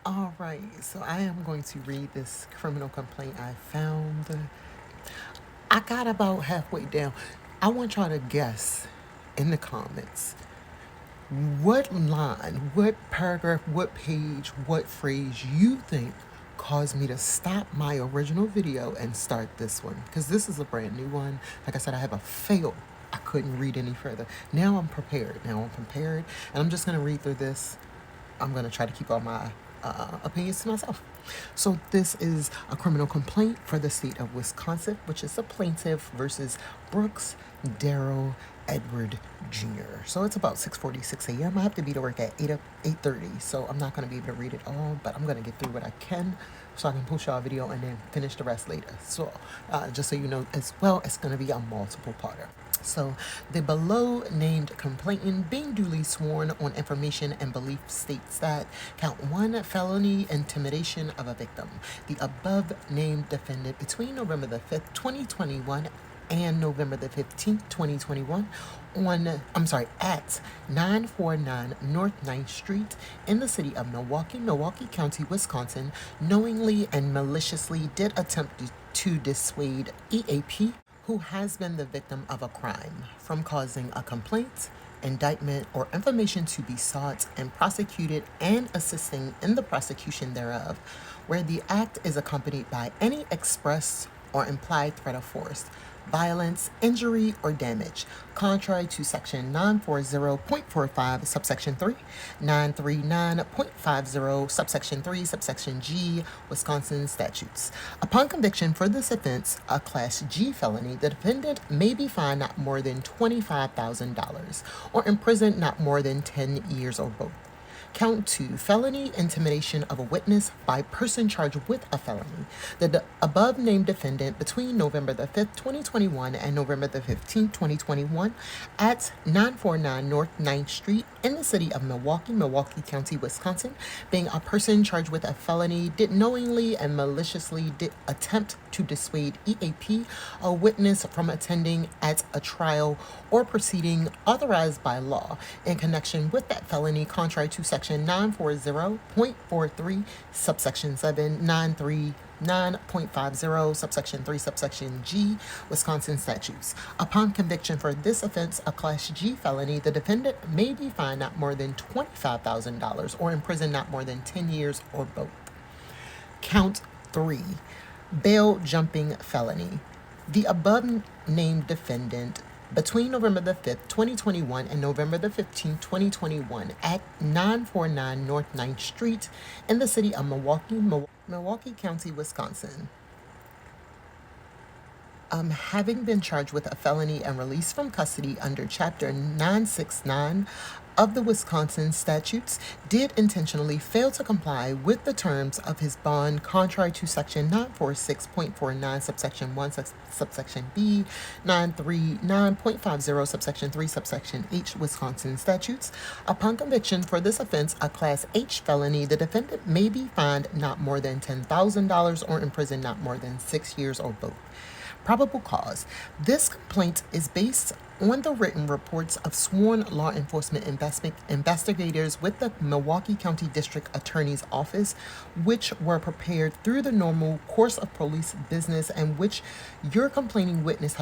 All right, so I am going to read this criminal complaint I found. I got about halfway down. I want y'all to guess in the comments what line, what paragraph, what page, what phrase you think caused me to stop my original video and start this one. Because this is a brand new one. Like I said, I have a fail. I couldn't read any further. Now I'm prepared. And I'm just going to read through this. I'm going to try to keep all my opinions to myself. So this is a criminal complaint for the state of Wisconsin, which is the plaintiff versus Brooks Darrell Edward Jr. So it's about 6:46 a.m. I have to be to work at 8:30, so I'm not going to be able to read it all, but I'm going to get through what I can so I can post y'all a video and then finish the rest later. So just so you know as well, it's going to be a multiple parter. So, the below named complainant, being duly sworn on information and belief, states that count 1, felony intimidation of a victim. The above named defendant between November the 5th, 2021 and November the 15th, 2021 at 949 North 9th Street in the city of Milwaukee County, Wisconsin, knowingly and maliciously did attempt to dissuade EAP, who has been the victim of a crime, from causing a complaint, indictment, or information to be sought and prosecuted and assisting in the prosecution thereof, where the act is accompanied by any express or implied threat of force, violence, injury, or damage, contrary to Section 940.45, subsection 3, 939.50, subsection 3, subsection G, Wisconsin statutes. Upon conviction for this offense, a Class G felony, the defendant may be fined not more than $25,000 or imprisoned not more than 10 years or both. Count 2, felony intimidation of a witness by person charged with a felony. The above named defendant between November the 5th, 2021 and November the 15th, 2021 at 949 North 9th Street in the city of Milwaukee County, Wisconsin, being a person charged with a felony, did knowingly and maliciously attempt to dissuade EAP, a witness, from attending at a trial or proceeding authorized by law in connection with that felony, contrary to Section 940.43, subsection 7, 939.50, subsection 3, subsection G, Wisconsin statutes. Upon conviction for this offense, a Class G felony, the defendant may be fined not more than $25,000 or imprisoned not more than 10 years or both. Count 3, bail jumping felony. The above named defendant between November the 5th, 2021 and November the 15th, 2021 at 949 North 9th Street in the city of Milwaukee County, Wisconsin, having been charged with a felony and released from custody under Chapter 969 of the Wisconsin statutes, did intentionally fail to comply with the terms of his bond, contrary to Section 946.49, subsection 1, subsection B, 939.50, subsection 3, subsection H, Wisconsin statutes. Upon conviction for this offense, a Class H felony, the defendant may be fined not more than $10,000 or imprisoned not more than 6 years or both. Probable cause. This complaint is based on the written reports of sworn law enforcement investigators with the Milwaukee County District Attorney's Office, which were prepared through the normal course of police business and which your complaining witness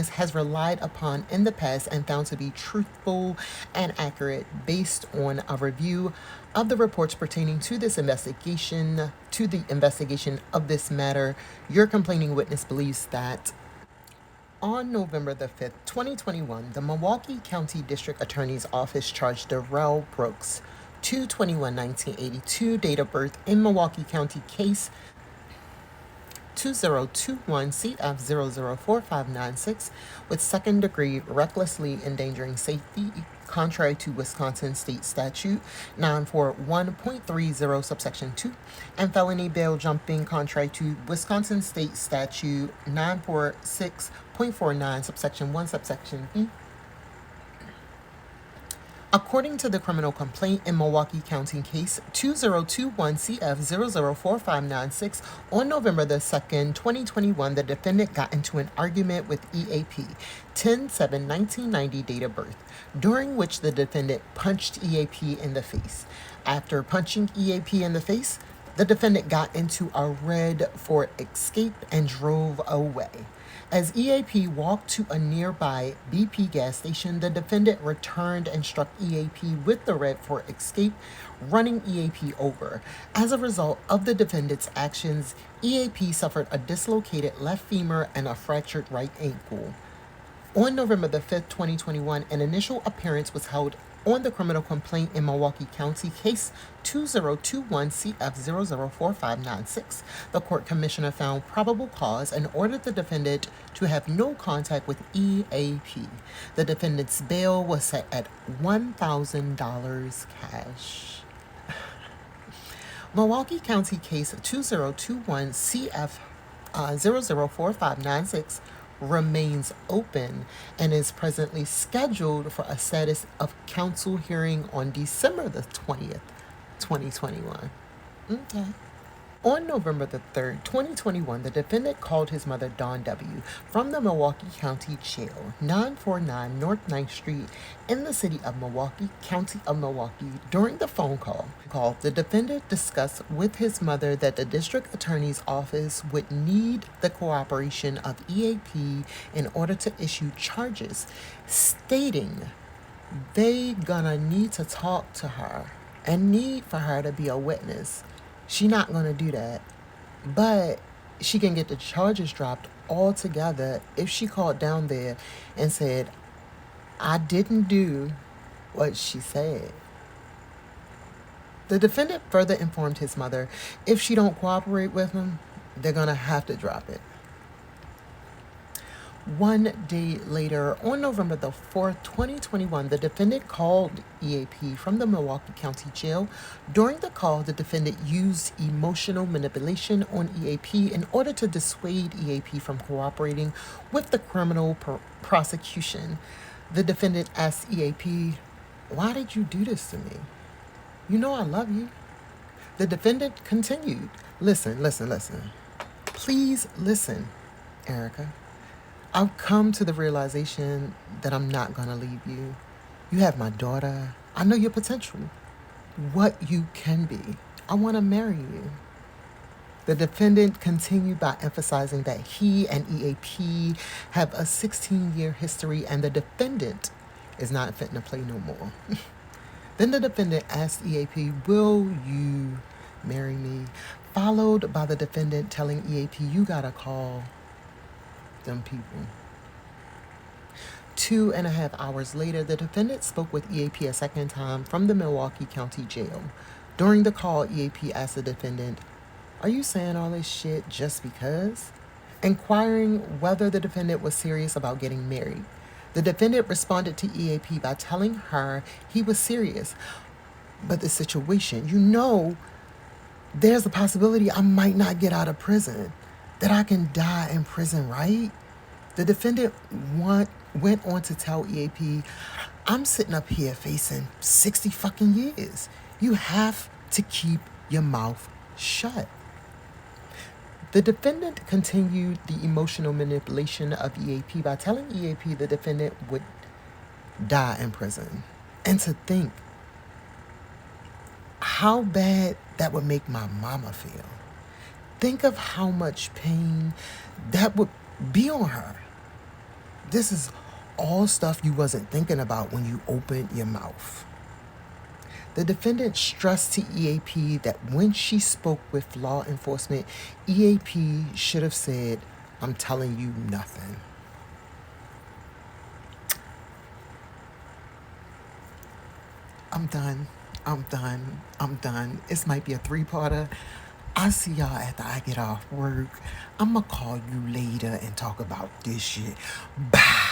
has relied upon in the past and found to be truthful and accurate based on a review of the reports pertaining to the investigation of this matter. Your complaining witness believes that on November the 5th, 2021, the Milwaukee County District Attorney's Office charged Darrell Brooks, 2/21/1982, date of birth in Milwaukee County, case 2021 CF004596, with second-degree recklessly endangering safety, contrary to Wisconsin State Statute 941.30, subsection 2, and felony bail jumping, contrary to Wisconsin State Statute 946.49, subsection 1, subsection B. According to the criminal complaint in Milwaukee County case 2021 CF004596, on November the 2nd, 2021, the defendant got into an argument with EAP, 10/7/1990, date of birth, during which the defendant punched EAP in the face. After punching EAP in the face, the defendant got into a red Ford Escape and drove away. As EAP walked to a nearby BP gas station, the defendant returned and struck EAP with the red Ford Escape, running EAP over. As a result of the defendant's actions, EAP suffered a dislocated left femur and a fractured right ankle. On November the 5th, 2021, an initial appearance was held on the criminal complaint in Milwaukee County, case 2021-CF004596. The court commissioner found probable cause and ordered the defendant to have no contact with EAP. The defendant's bail was set at $1,000 cash. Milwaukee County case 2021-CF004596 remains open and is presently scheduled for a status of counsel hearing on December the 20th, 2021. Okay. On November the 3rd, 2021, the defendant called his mother, Dawn W., from the Milwaukee County Jail, 949 North 9th Street, in the city of Milwaukee, County of Milwaukee. During the phone call, the defendant discussed with his mother that the district attorney's office would need the cooperation of EAP in order to issue charges, stating they gonna need to talk to her and need for her to be a witness. She not going to do that, but she can get the charges dropped altogether if she called down there and said, I didn't do what she said. The defendant further informed his mother, if she don't cooperate with him, they're going to have to drop it. 1 day later, on November the 4th, 2021, the defendant called EAP from the Milwaukee County Jail. During the call, the defendant used emotional manipulation on EAP in order to dissuade EAP from cooperating with the criminal prosecution. The defendant asked EAP, why did you do this to me? You know I love you. The defendant continued, listen. Please listen, Erica. I've come to the realization that I'm not going to leave you. You have my daughter. I know your potential, what you can be. I want to marry you. The defendant continued by emphasizing that he and EAP have a 16-year history and the defendant is not fitting to play no more. Then the defendant asked EAP, will you marry me? Followed by the defendant telling EAP, you got to call them people. 2.5 hours later, the defendant spoke with EAP a second time from the Milwaukee County Jail. During the call, EAP asked the defendant, are you saying all this shit just because? Inquiring whether the defendant was serious about getting married. The defendant responded to EAP by telling her he was serious. But the situation, there's a possibility I might not get out of prison, that I can die in prison, right? The defendant went on to tell EAP, I'm sitting up here facing 60 fucking years. You have to keep your mouth shut. The defendant continued the emotional manipulation of EAP by telling EAP the defendant would die in prison. And to think how bad that would make my mama feel. Think of how much pain that would be on her. This is all stuff you wasn't thinking about when you opened your mouth. The defendant stressed to EAP that when she spoke with law enforcement, EAP should have said, I'm telling you nothing. I'm done. This might be a 3-parter. I'll see y'all after I get off work. I'm going to call you later and talk about this shit. Bye.